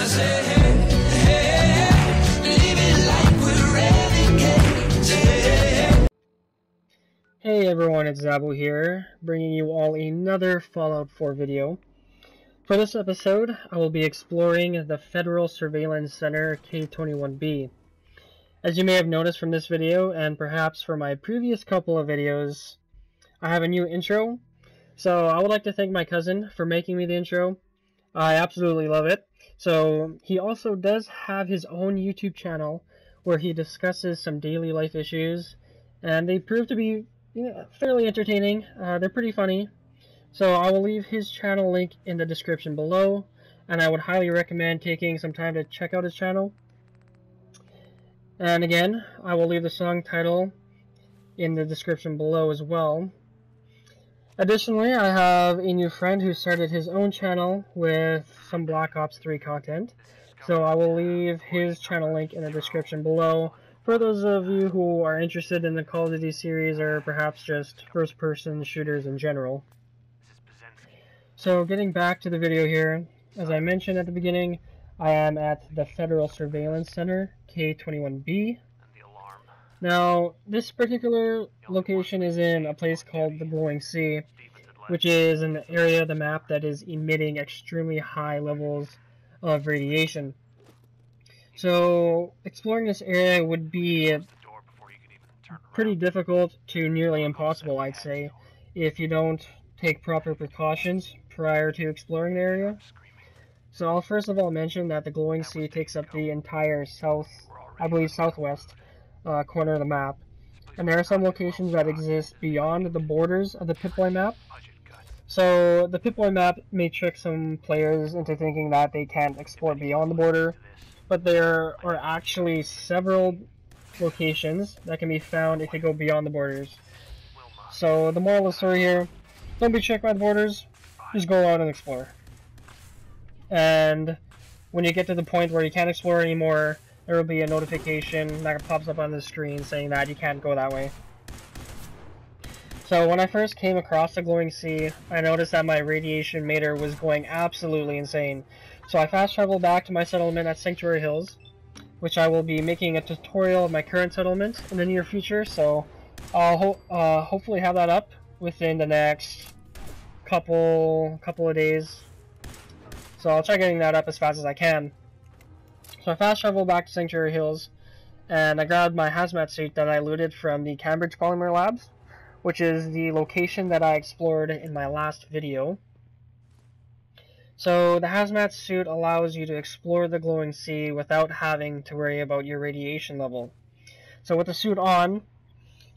say, hey, hey, living like we're renegades. Hey everyone, it's Zabu here, bringing you all another Fallout 4 video. For this episode, I will be exploring the Federal Surveillance Center K-21B. As you may have noticed from this video, and perhaps from my previous couple of videos, I have a new intro. So I would like to thank my cousin for making me the intro. I absolutely love it. So he also does have his own YouTube channel where he discusses some daily life issues, and they prove to be fairly entertaining. They're pretty funny. So I will leave his channel link in the description below, and I would highly recommend taking some time to check out his channel. And again, I will leave the song title in the description below as well. Additionally, I have a new friend who started his own channel with some Black Ops 3 content, so I will leave his channel link in the description below for those of you who are interested in the Call of Duty series or perhaps just first-person shooters in general. So getting back to the video here, as I mentioned at the beginning, I am at the Federal Surveillance Center, K-21B. Now, this particular location is in a place called the Glowing Sea, which is an area of the map that is emitting extremely high levels of radiation. So, exploring this area would be pretty difficult to nearly impossible, I'd say, if you don't take proper precautions prior to exploring the area. So I'll first of all mention that the Glowing Sea takes up the entire southwest corner of the map, and there are some locations that exist beyond the borders of the Pip-Boy map. So the Pip-Boy map may trick some players into thinking that they can't explore beyond the border, but there are actually several locations that can be found if you go beyond the borders. So the moral of the story here, don't be tricked by the borders, just go out and explore. And when you get to the point where you can't explore anymore, there will be a notification that pops up on the screen saying that you can't go that way. So when I first came across the Glowing Sea, I noticed that my radiation meter was going absolutely insane. So I fast traveled back to my settlement at Sanctuary Hills, which I will be making a tutorial of my current settlement in the near future, so I'll hopefully have that up within the next couple of days. So I'll try getting that up as fast as I can. So I fast traveled back to Sanctuary Hills, and I grabbed my hazmat suit that I looted from the Cambridge Polymer Labs, which is the location that I explored in my last video. So the hazmat suit allows you to explore the Glowing Sea without having to worry about your radiation level. So with the suit on,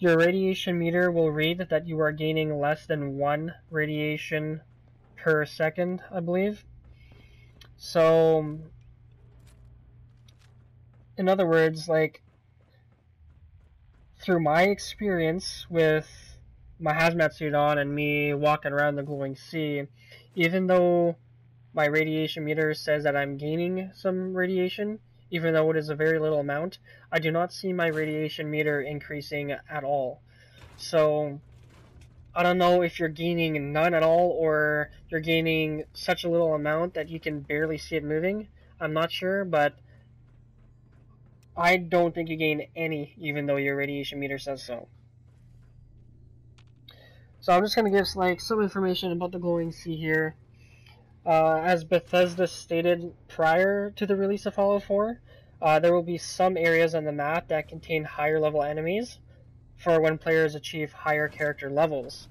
your radiation meter will read that you are gaining less than 1 radiation per second, I believe. So, in other words, like, through my experience with my hazmat suit on and me walking around the Glowing Sea, even though my radiation meter says that I'm gaining some radiation, even though it is a very little amount, I do not see my radiation meter increasing at all. So I don't know if you're gaining none at all or you're gaining such a little amount that you can barely see it moving. I'm not sure, but I don't think you gain any even though your radiation meter says so. So I'm just going to give some information about the Glowing Sea here. As Bethesda stated prior to the release of Fallout 4, there will be some areas on the map that contain higher level enemies for when players achieve higher character levels.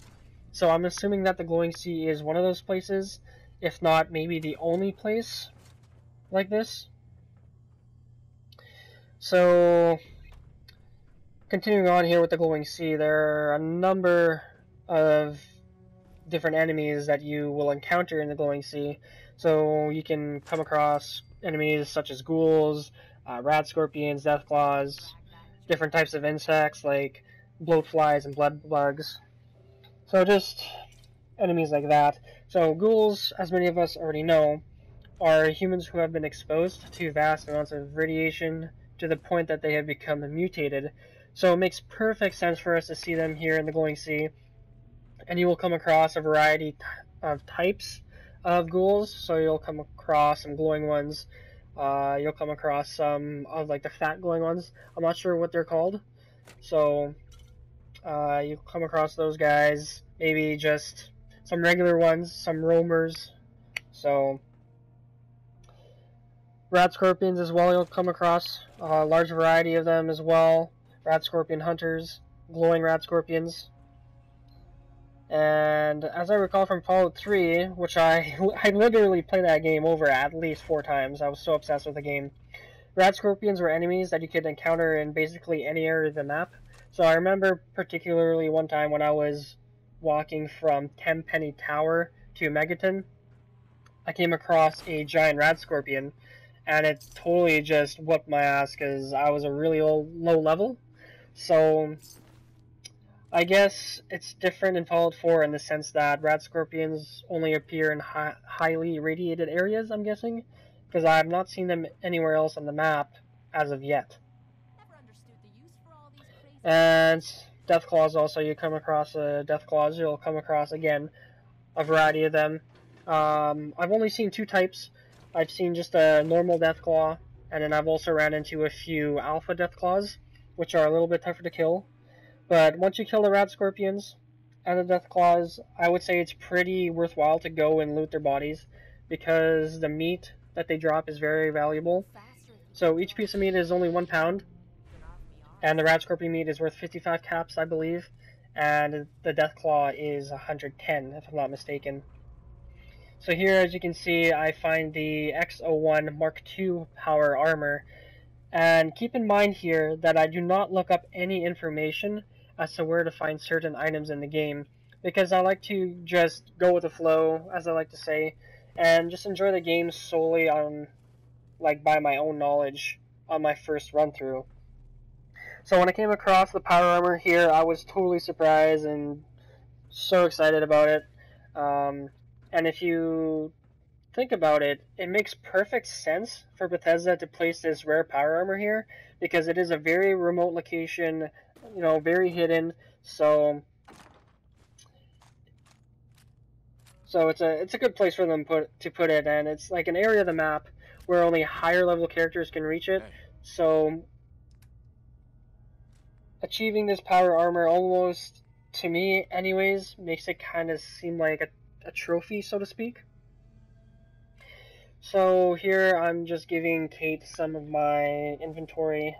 So I'm assuming that the Glowing Sea is one of those places, if not maybe the only place like this. So continuing on here with the Glowing Sea, there are a number of different enemies that you will encounter in the Glowing Sea. So you can come across enemies such as ghouls, rat scorpions, deathclaws, different types of insects like bloatflies and blood bugs. So just enemies like that. So ghouls, as many of us already know, are humans who have been exposed to vast amounts of radiation to the point that they have become mutated. So it makes perfect sense for us to see them here in the Glowing Sea. And you will come across a variety of types of ghouls. So you'll come across some glowing ones you'll come across some of like the fat glowing ones. I'm not sure what they're called. So you come across those guys, maybe just some regular ones, some roamers. So rat scorpions as well, you'll come across a large variety of them as well. Rat scorpion hunters, glowing rat scorpions. And as I recall from Fallout 3, which I literally played that game over at least 4 times, I was so obsessed with the game. Rat scorpions were enemies that you could encounter in basically any area of the map. So I remember particularly one time when I was walking from Tenpenny Tower to Megaton, I came across a giant rat scorpion, and it totally just whooped my ass because I was a really low level. So I guess it's different in Fallout 4 in the sense that rat scorpions only appear in highly irradiated areas, I'm guessing, because I have not seen them anywhere else on the map as of yet. And Deathclaws also, you come across Deathclaws, you'll come across, again, a variety of them. I've only seen 2 types. I've seen just a normal Deathclaw, and then I've also ran into a few Alpha Deathclaws, which are a little bit tougher to kill. But once you kill the rat scorpions and the Deathclaws, I would say it's pretty worthwhile to go and loot their bodies, because the meat that they drop is very valuable. So each piece of meat is only 1 pound, and the rat scorpion meat is worth 55 caps, I believe, and the Deathclaw is 110, if I'm not mistaken. So here, as you can see, I find the X-01 Mark II power armor, and keep in mind here that I do not look up any information as to where to find certain items in the game, because I like to just go with the flow, as I like to say, and just enjoy the game solely on, like, by my own knowledge on my first run through. So when I came across the power armor here, I was totally surprised and so excited about it. And if you think about it, it makes perfect sense for Bethesda to place this rare power armor here, because it is a very remote location, you know, very hidden. So it's a good place for them to put it, and it's like an area of the map where only higher level characters can reach it. So achieving this power armor almost, to me anyways, makes it kind of seem like a trophy, so to speak. So here I'm just giving Kate some of my inventory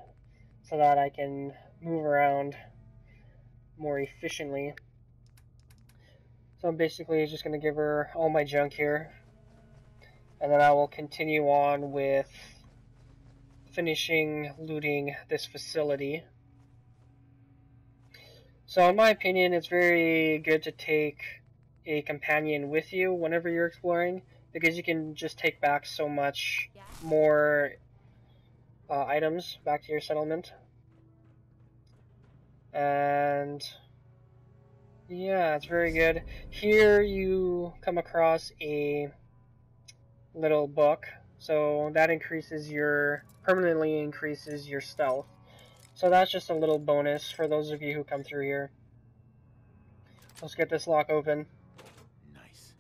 so that I can move around more efficiently. So I'm basically just going to give her all my junk here, and then I will continue on with finishing looting this facility. So in my opinion, it's very good to take a companion with you whenever you're exploring, because you can just take back so much more items back to your settlement. And yeah, it's very good. Here you come across a little book, so that permanently increases your stealth. So that's just a little bonus for those of you who come through here. Let's get this lock open. Nice.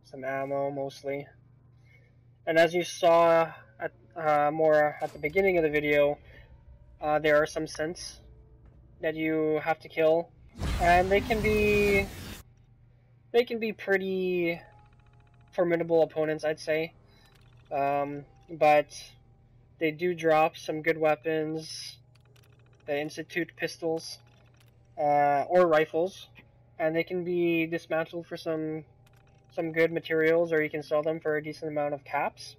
Some ammo, mostly. And as you saw more at the beginning of the video, there are some synths that you have to kill, and they can be pretty formidable opponents, I'd say. But they do drop some good weapons, the Institute pistols, or rifles, and they can be dismantled for some good materials, or you can sell them for a decent amount of caps.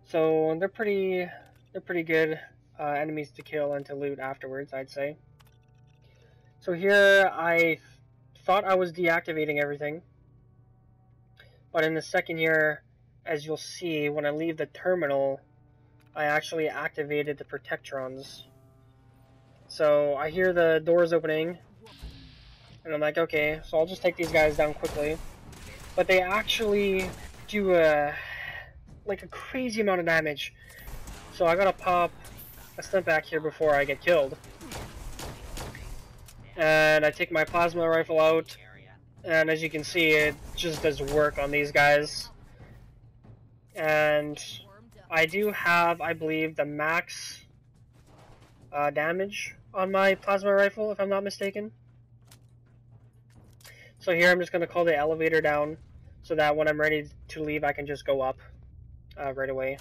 So they're pretty good enemies to kill and to loot afterwards, I'd say. So here I thought I was deactivating everything, but in a second here, as you'll see, when I leave the terminal, I actually activated the protectrons. So I hear the doors opening, and I'm like, okay, so I'll just take these guys down quickly. But they actually do a crazy amount of damage. So I gotta pop a step back here before I get killed. And I take my plasma rifle out, and as you can see, it just does work on these guys. and I do have, I believe, the max damage on my plasma rifle, if I'm not mistaken. So here I'm just going to call the elevator down so that when I'm ready to leave I can just go up right away.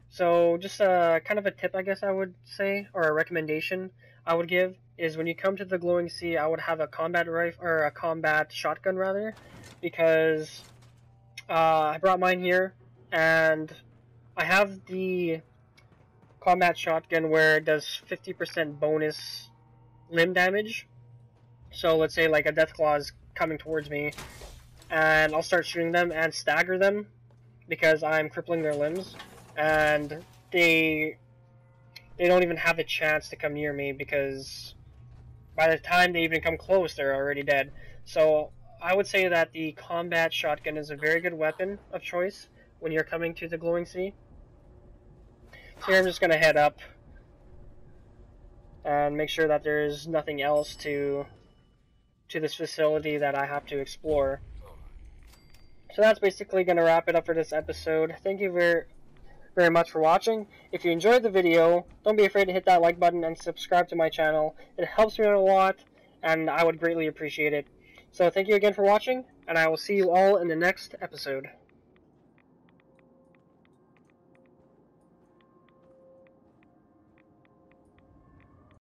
So just kind of a tip, I guess I would say, or a recommendation I would give, is when you come to the glowing sea, I would have a combat rifle, or a combat shotgun rather, because I brought mine here, and I have the combat shotgun where it does 50% bonus limb damage. So let's say like a Deathclaw is coming towards me, and I'll start shooting them and stagger them because I'm crippling their limbs, and they don't even have a chance to come near me because by the time they even come close, they're already dead. So I would say that the combat shotgun is a very good weapon of choice when you're coming to the glowing sea. So here I'm just going to head up and make sure that there's nothing else to this facility that I have to explore. So that's basically going to wrap it up for this episode. Thank you very much for watching. If you enjoyed the video, don't be afraid to hit that like button and subscribe to my channel. It helps me out a lot, and I would greatly appreciate it. So thank you again for watching, and I will see you all in the next episode.